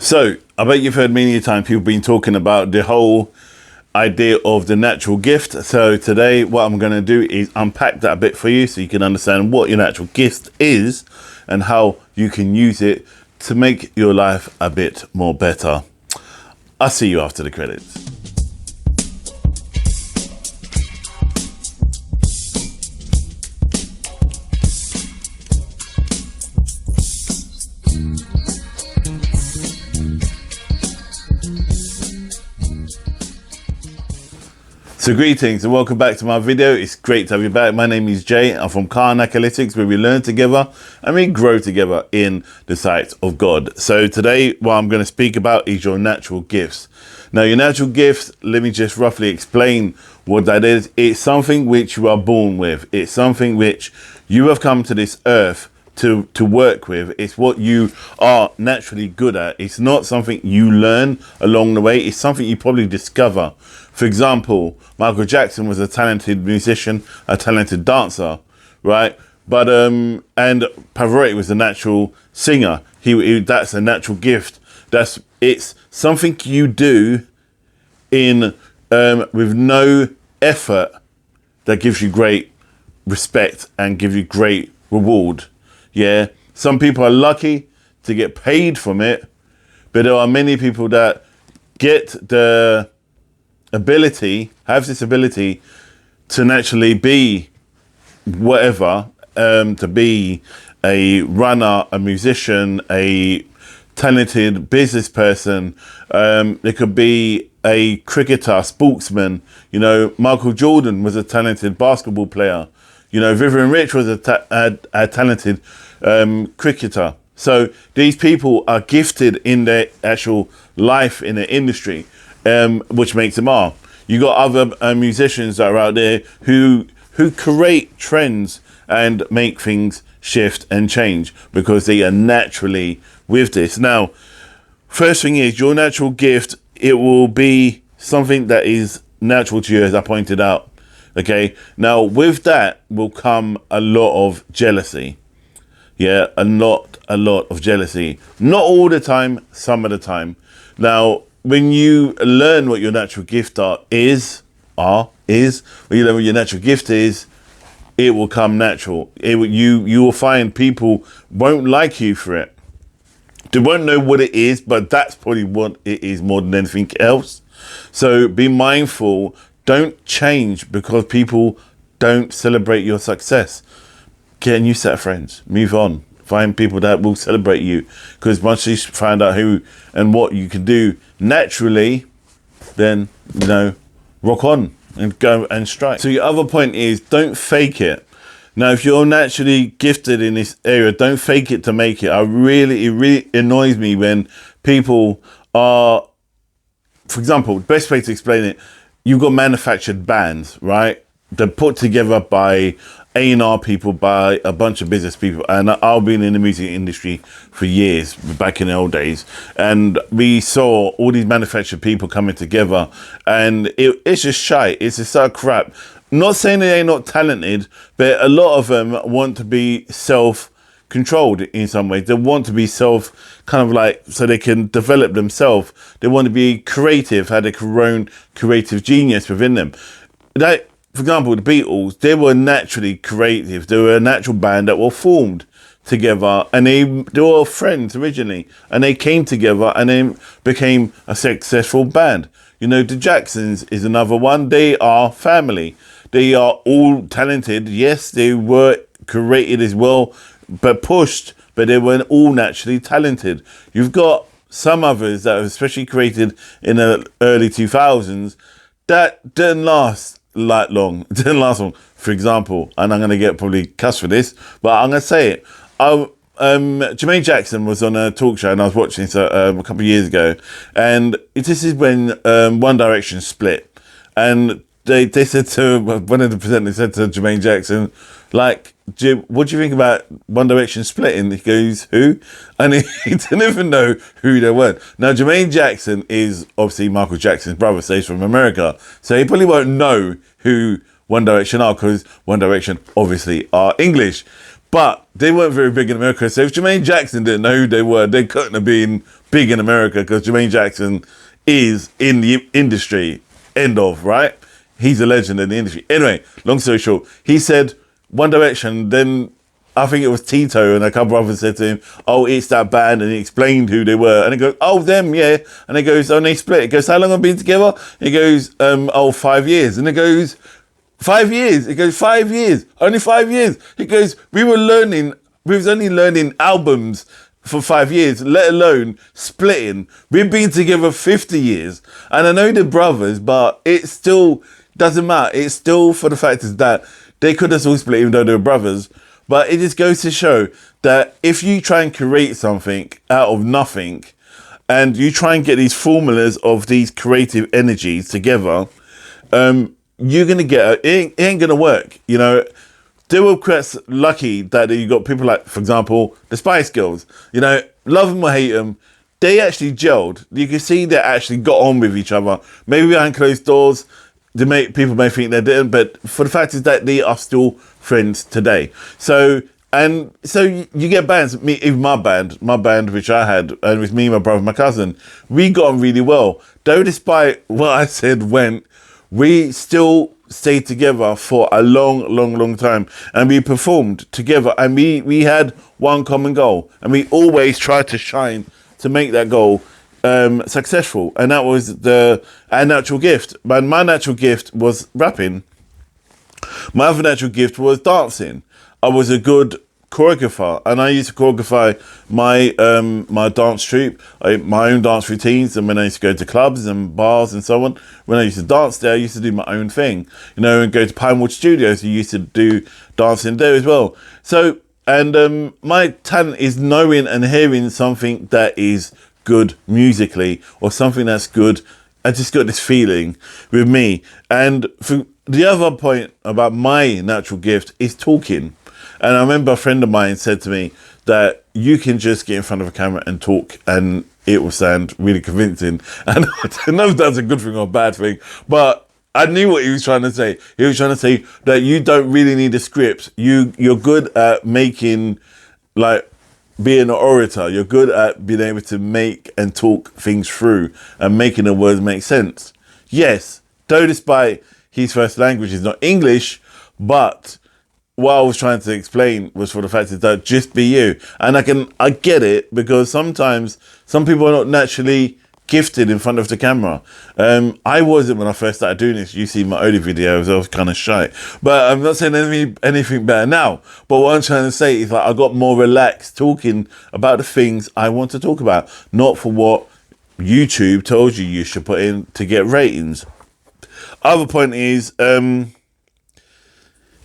So, I bet you've heard many times people been talking about the whole idea of the natural gift. So today what I'm going to do is unpack that a bit for you so you can understand what your natural gift is and how you can use it to make your life a bit more better. I'll see you after the credits. So greetings and welcome back to my video. It's great to have you back. My name is Jay. I'm from Karnak Holistics, where we learn together and we grow together in the sight of God. So today what I'm going to speak about is your natural gifts. Now your natural gifts, let me just roughly explain what that is. It's something which you are born with. It's something which you have come to this earth to work with. It's what you are naturally good at. It's not something you learn along the way. It's something you probably discover. For example, Michael Jackson was a talented musician, a talented dancer, right? But and Pavarotti was a natural singer. He that's a natural gift. It's something you do in with no effort that gives you great respect and gives you great reward. Yeah, some people are lucky to get paid from it, but there are many people that get the ability, have this ability to naturally be whatever, to be a runner, a musician, a talented business person. It could be a cricketer, sportsman. You know, Michael Jordan was a talented basketball player. You know, Vivian Rich was a talented cricketer. So these people are gifted in their actual life in the industry, which makes them are. You got other musicians that are out there who create trends and make things shift and change because they are naturally with this. Now, first thing is your natural gift. It will be something that is natural to you, as I pointed out. Okay, now with that will come a lot of jealousy. Yeah, a lot of jealousy. Not all the time, some of the time. Now, when you learn what your natural gift is, when you learn what your natural gift is, it will come natural. You will find people won't like you for it. They won't know what it is, but that's probably what it is more than anything else. So be mindful. Don't change because people don't celebrate your success. Get a new set of friends. Move on. Find people that will celebrate you. Because once you find out who and what you can do naturally, then, you know, rock on and go and strike. So your other point is don't fake it. Now, if you're naturally gifted in this area, don't fake it to make it. It really annoys me when people are, for example, the best way to explain it, you've got manufactured bands, right? They're put together by A&R people, by a bunch of business people. And I've been in the music industry for years, back in the old days. And we saw all these manufactured people coming together. And it's just shite. It's just so crap. Not saying they're not talented, but a lot of them want to be self-controlled in some ways. They want to be so they can develop themselves. They want to be creative, have their own creative genius within them. That, for example, the Beatles, they were naturally creative. They were a natural band that were formed together, and they were friends originally, and they came together and then became a successful band. You know, the Jacksons is another one. They are family. They are all talented. Yes, they were created as well, but pushed, but they weren't all naturally talented. You've got some others that were especially created in the early 2000s that didn't last long. It didn't last long. For example, and I'm going to get probably cussed for this, but I'm going to say it. Jermaine Jackson was on a talk show and I was watching this a couple of years ago, and this is when One Direction split, and they said to one of the presenters said to Jermaine Jackson, like, Jim, what do you think about One Direction splitting? He goes, who? And he didn't even know who they were. Now, Jermaine Jackson is obviously Michael Jackson's brother, so he's from America. So he probably won't know who One Direction are because One Direction obviously are English. But they weren't very big in America. So if Jermaine Jackson didn't know who they were, they couldn't have been big in America because Jermaine Jackson is in the industry. End of, right? He's a legend in the industry. Anyway, long story short, he said One Direction, then I think it was Tito and a couple of others said to him, oh, it's that band, and he explained who they were. And he goes, oh, them, yeah. And he goes, oh, and they split. He goes, how long have we been together? He goes, 5 years. And he goes, 5 years? He goes, 5 years. Only 5 years. He goes, we was only learning albums for 5 years, let alone splitting. We've been together 50 years. And I know they're brothers, but it still doesn't matter. It's still, for the fact is that they could have all split even though they were brothers. But it just goes to show that if you try and create something out of nothing and you try and get these formulas of these creative energies together, you're going to get, it ain't going to work. You know, they were quite lucky that you got people like, for example, the Spice Girls, you know, love them or hate them, they actually gelled. You can see they actually got on with each other. Maybe behind closed doors, people may think they didn't, but for the fact is that they are still friends today. So you get bands, even my band which I had, and with me, my brother, my cousin, we got on really well. Though despite what I said we still stayed together for a long time, and we performed together, and we had one common goal, and we always tried to shine to make that goal successful, and that was our natural gift. But my natural gift was rapping. My other natural gift was dancing. I was a good choreographer, and I used to choreograph my dance troupe, my own dance routines, and when I used to go to clubs and bars and so on, when I used to dance there, I used to do my own thing, you know, and go to Pinewood Studios, I used to do dancing there as well. So, and my talent is knowing and hearing something that is good musically, or something that's good. I just got this feeling with me. And for the other point about my natural gift is talking. And I remember a friend of mine said to me that you can just get in front of a camera and talk and it will sound really convincing. And I don't know if that's a good thing or a bad thing, but I knew what he was trying to say. He was trying to say that you don't really need a script. You're good at making, like, being an orator. You're good at being able to make and talk things through and making the words make sense. Yes, though despite his first language is not English, but what I was trying to explain was for the fact that just be you. And I get it, because sometimes some people are not naturally gifted in front of the camera. I wasn't when I first started doing this. You see my early videos, I was kind of shy. But I'm not saying anything better now. But what I'm trying to say is, like, I got more relaxed talking about the things I want to talk about, not for what YouTube told you should put in to get ratings. Other point is,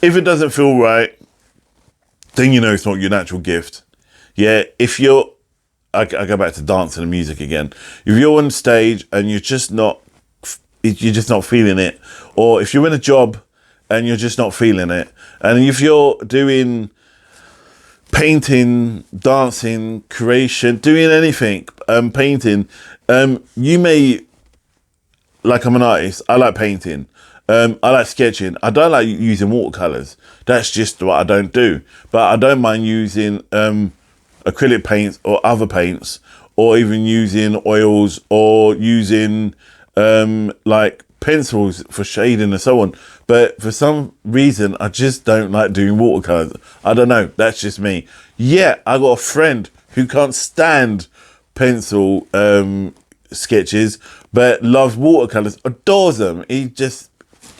if it doesn't feel right, then you know it's not your natural gift. Yeah, if you're, I go back to dancing and music again. If you're on stage and you're just not feeling it, or if you're in a job and you're just not feeling it, and if you're doing painting, dancing, creation, doing anything, painting, you may, like, I'm an artist, I like painting. I like sketching. I don't like using watercolors. That's just what I don't do. But I don't mind using acrylic paints or other paints, or even using oils, or using like pencils for shading and so on. But for some reason, I just don't like doing watercolors. I don't know. That's just me. Yeah, I got a friend who can't stand pencil sketches, but loves watercolors, adores them. He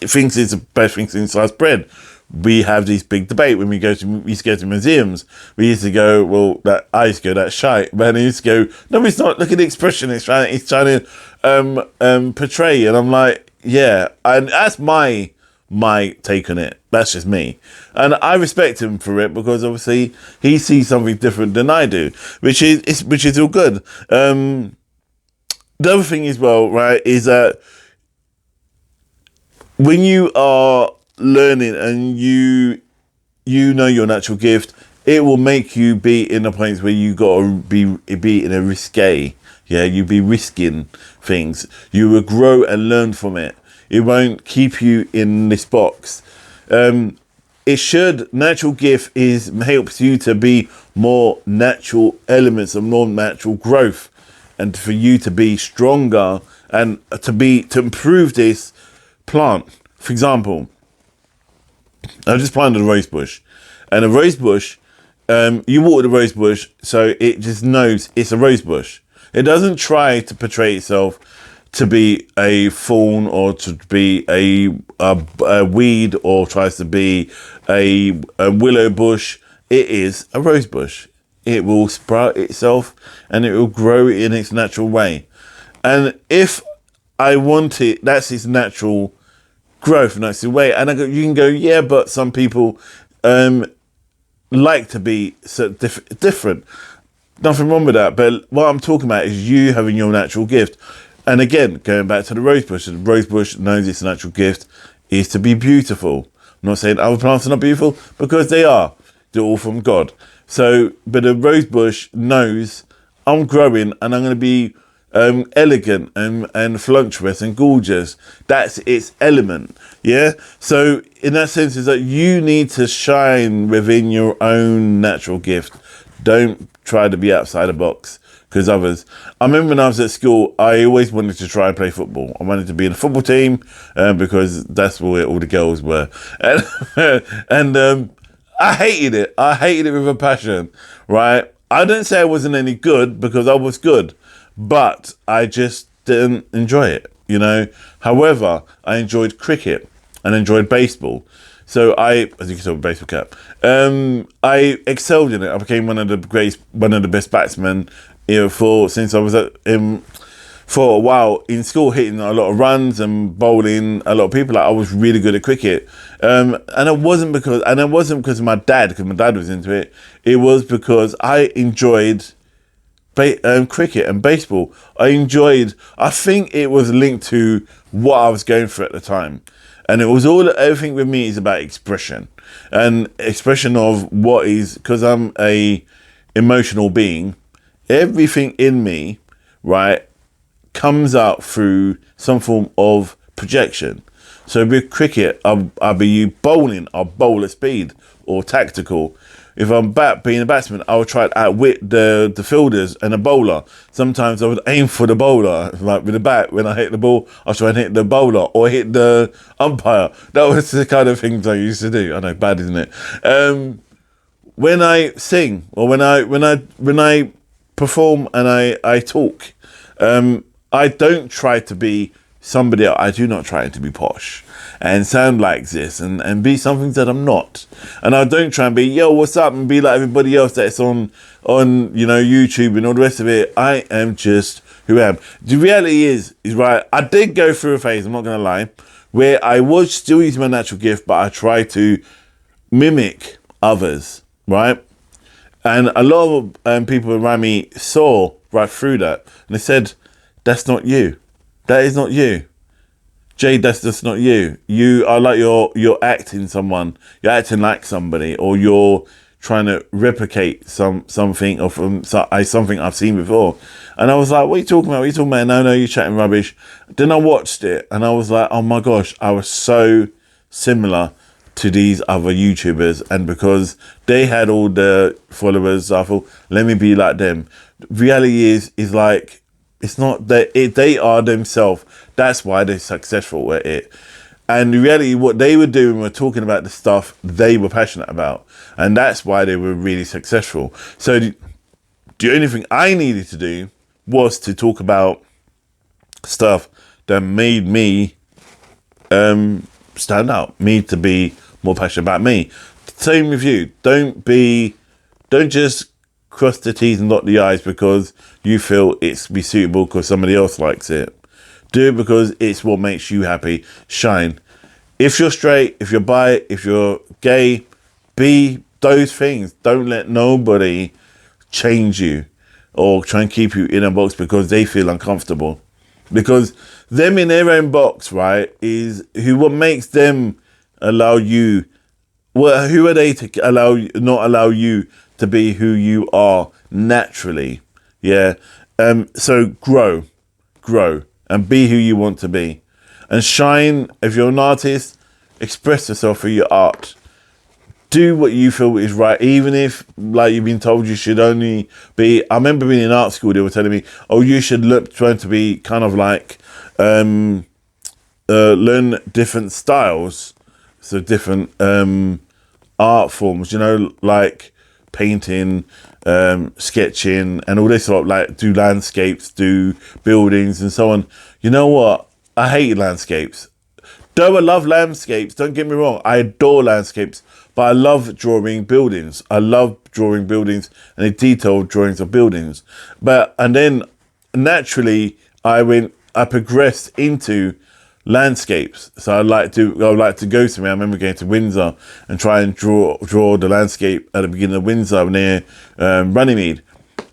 thinks it's the best thing since sliced bread. We have this big debate when we used to go to museums. We used to go, I used to go, that's shite. But I used to go, no, it's not. Look at the expression it's trying to portray. And I'm like, yeah. And that's my take on it. That's just me. And I respect him for it, because obviously he sees something different than I do, which is all good. The other thing as well, right, is that when you are learning and you know your natural gift, it will make you be in a place where you gotta be in a risque. Yeah, you be risking things. You will grow and learn from it. It won't keep you in this box. Natural gift helps you to be more natural elements and more natural growth. and for you to be stronger and to improve this plant. For example, I just planted a rose bush, and a rose bush, you water the rose bush so it just knows it's a rose bush. It doesn't try to portray itself to be a thorn or to be a weed or tries to be a willow bush. It is a rose bush. It will sprout itself and it will grow in its natural way. And if I want it, that's its natural growth, and that's the way. And you can go, yeah, but some people like to be so different. Nothing wrong with that. But what I'm talking about is you having your natural gift. And again, going back to the rose bush knows its natural gift is to be beautiful. I'm not saying other plants are not beautiful, because they are. They're all from God. So, but the rose bush knows I'm growing and I'm going to be elegant and voluptuous and gorgeous. That's its element. Yeah. So in that sense, is that you need to shine within your own natural gift. Don't try to be outside the box. Because others, I remember when I was at school, I always wanted to try and play football. I wanted to be in a football team because that's where all the girls were, and I hated it. I hated it with a passion. Right? I don't say I wasn't any good, because I was good, but I just didn't enjoy it. You know. However, I enjoyed cricket and enjoyed baseball. So as you can tell, baseball cap. I excelled in it. I became one of the best batsmen. Since I was for a while in school, hitting a lot of runs and bowling a lot of people. Like, I was really good at cricket, and it wasn't because of my dad, because my dad was into it. It was because I enjoyed cricket and baseball. I think it was linked to what I was going through at the time, and everything with me is about expression of what is, because I'm a emotional being. Everything in me, right, comes out through some form of projection. So with cricket, I'll be bowling, I'll bowl at speed or tactical. If I'm being a batsman, I will try to outwit the fielders and the bowler. Sometimes I would aim for the bowler, like with the bat. When I hit the ball, I'll try and hit the bowler or hit the umpire. That was the kind of things I used to do. I know, bad, isn't it? When I sing, or when I perform and I talk, I don't try to be somebody else. I do not try to be posh and sound like this and be something that I'm not. And I don't try and be, yo, what's up, and be like everybody else that's on YouTube and all the rest of it. I am just who I am. The reality is right, I did go through a phase, I'm not going to lie, where I was still using my natural gift, but I tried to mimic others, right? And a lot of people around me saw right through that, and they said, that's not you. That is not you. Jay, that's just not you. You are like you're acting someone. You're acting like somebody, or you're trying to replicate something or from something I've seen before. And I was like, what are you talking about? What are you talking about? No, you're chatting rubbish. Then I watched it and I was like, oh my gosh, I was so similar to these other YouTubers, and because they had all the followers, I thought, let me be like them. Reality is like, it's not that they are themselves. That's why they're successful at it. And the reality, what they were doing were talking about the stuff they were passionate about, and that's why they were really successful. So the only thing I needed to do was to talk about stuff that made me stand out, me to be more passionate about me. Same with you. Don't just cross the T's and dot the I's because you feel it's be suitable because somebody else likes it. Do it because it's what makes you happy. Shine. If you're straight, if you're bi, if you're gay, be those things. Don't let nobody change you or try and keep you in a box because they feel uncomfortable. Because them in their own box, right, is what makes them allow you. Well, who are they to not allow you to be who you are naturally? Yeah. So grow, and be who you want to be, and shine. If you're an artist, express yourself through your art. do what you feel is right, even if like you've been told you should only be. I remember being in art school, they were telling me, oh, you should trying to be kind of like learn different styles, so different art forms, you know, like painting, sketching, and all this sort of, like, do landscapes, do buildings and so on. You know what? I hate landscapes. Though I love landscapes, don't get me wrong, I adore landscapes, but I love drawing buildings. I love drawing buildings and the detailed drawings of buildings. And then naturally I progressed into landscapes. So I would like to go to I remember going to Windsor and try and draw the landscape at the beginning of Windsor near Runnymede.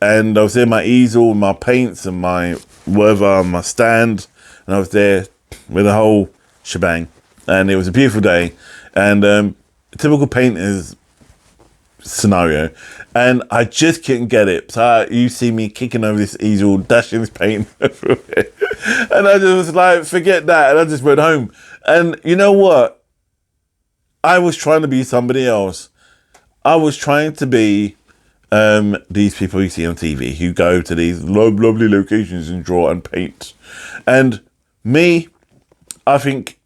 And I was there, my easel, my paints and my whatever, my stand, and I was there with the whole shebang. And it was a beautiful day, and typical painter's scenario, and I just couldn't get it. So you see me kicking over this easel, dashing this paint everywhere, and I just was like, forget that, and I just went home. And you know what? I was trying to be somebody else. I was trying to be these people you see on TV who go to these lovely locations and draw and paint. And me, I think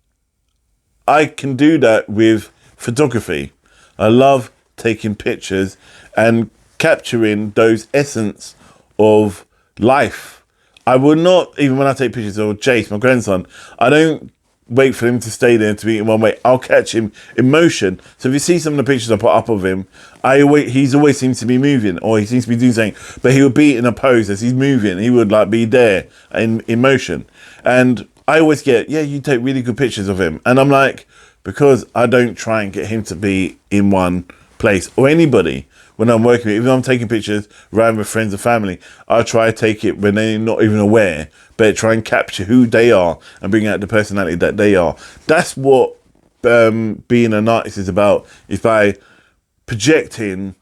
I can do that with photography. I love taking pictures and capturing those essence of life. I will not, even when I take pictures of Jace, my grandson, I don't wait for him to stay there to be in one way. I'll catch him in motion. So if you see some of the pictures I put up of him, he's always seems to be moving, or he seems to be doing something, but he would be in a pose as he's moving. He would like be there in motion. And I always get, yeah, you take really good pictures of him. And I'm like, because I don't try and get him to be in one place, or anybody when I'm working with, even though I'm taking pictures around with friends and family, I try to take it when they're not even aware, but try and capture who they are and bring out the personality that they are. That's what being an artist is about, is by projecting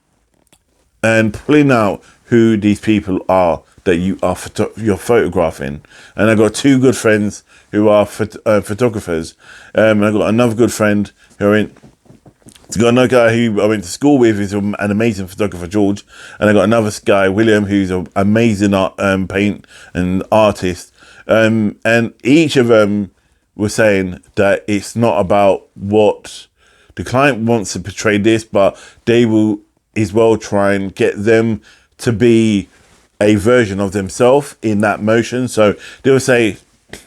and pulling out who these people are that you're photographing. And I've got two good friends who are photographers. And I've got another good friend got another guy who I went to school with, who's an amazing photographer, George. And I got another guy, William, who's an amazing paint and artist. And each of them were saying that it's not about what the client wants to portray this, but they will as well try and get them to be a version of themselves in that motion. So they will say,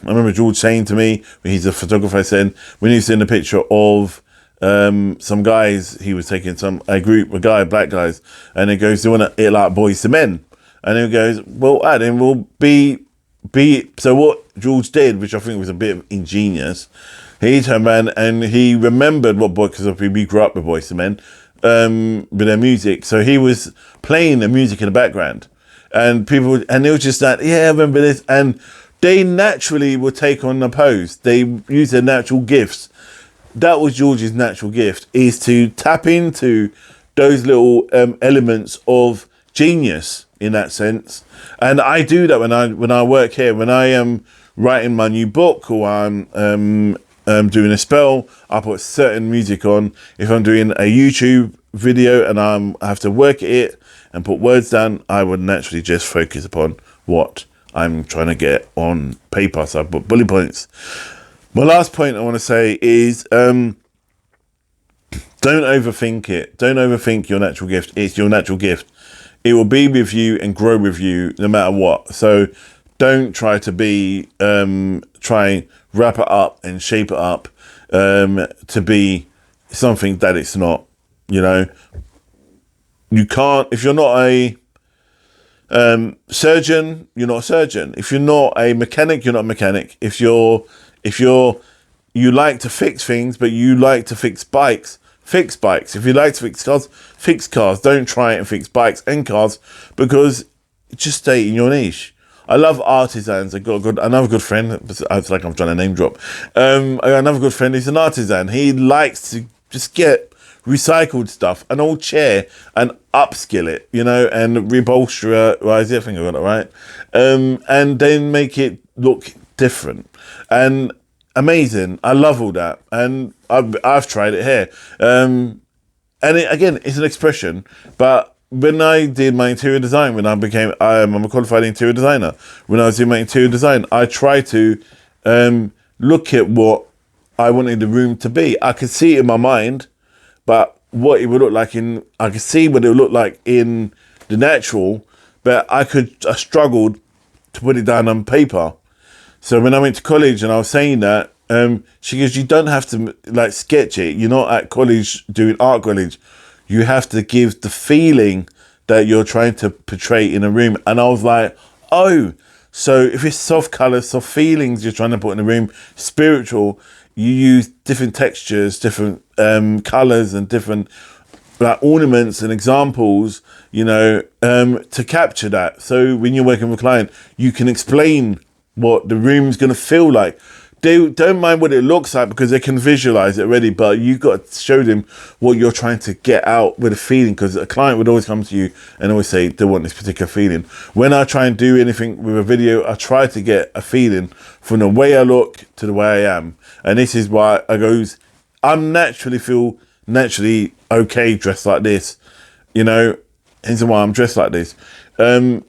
I remember George saying to me, when he's a photographer, said, when he's in a picture of some guys, he was taking a group of black guys, and he goes, they want to hit like Boys to Men. And he goes, well, Adam will be, so what George did, which I think was a bit ingenious, he turned around and he remembered because we grew up with Boys to Men, with their music. So he was playing the music in the background, and they were just like, yeah, I remember this. And they naturally would take on the pose. They use their natural gifts. That was George's natural gift, is to tap into those little elements of genius in that sense. And I do that when I work here, when I am writing my new book, or I'm doing a spell, I put certain music on. If I'm doing a YouTube video and I have to work it and put words down, I would naturally just focus upon what I'm trying to get on paper. So I put bullet points. My last point I want to say is don't overthink it. Don't overthink your natural gift. It's your natural gift. It will be with you and grow with you no matter what. So don't try to be, try and wrap it up and shape it up to be something that it's not. You know, you can't, if you're not a surgeon, you're not a surgeon. If you're not a mechanic, you're not a mechanic. If you like to fix things, but you like to fix bikes, fix bikes. If you like to fix cars. Don't try and fix bikes and cars, because just stay in your niche. I love artisans. I got another good friend. It's like I'm trying to name drop. I got another good friend who's an artisan. He likes to just get recycled stuff, an old chair, and upskill it, you know, and rebolsterize it. I think I got it right. And then make it look different and amazing. I love all that, and I've tried it here. and again, it's an expression. But when I did my interior design, when I'm a qualified interior designer. When I was doing my interior design, I tried to look at what I wanted the room to be. I could see it in my mind, but what it would look like I could see what it would look like in the natural, but I struggled to put it down on paper. So when I went to college and I was saying that, she goes, you don't have to like sketch it. You're not at college doing art college. You have to give the feeling that you're trying to portray in a room. And I was like, oh, so if it's soft colors, soft feelings you're trying to put in a room, spiritual, you use different textures, different colors and different like ornaments and examples, you know, to capture that. So when you're working with a client, you can explain what the room's going to feel like. They don't mind what it looks like because they can visualize it already, but you got to show them what you're trying to get out with a feeling, because a client would always come to you and always say they want this particular feeling. When I try and do anything with a video, I try to get a feeling from the way I look to the way I am. And this is why feel naturally okay dressed like this, you know. Hence why I'm dressed like this. I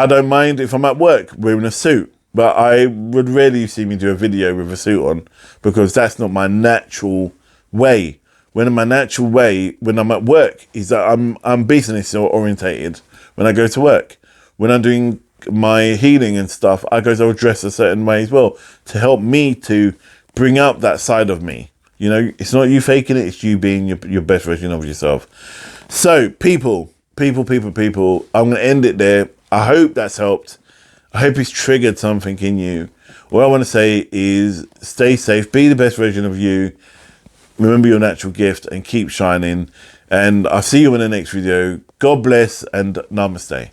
don't mind if I'm at work wearing a suit, but I would rarely see me do a video with a suit on, because that's not my natural way. When I'm at work, is that I'm business orientated when I go to work. When I'm doing my healing and stuff, I dress a certain way as well to help me to bring up that side of me. You know, it's not you faking it, it's you being your best version of yourself. So people, I'm going to end it there. I hope that's helped. I hope it's triggered something in you. What I want to say is stay safe, be the best version of you, remember your natural gift and keep shining. And I'll see you in the next video. God bless and namaste.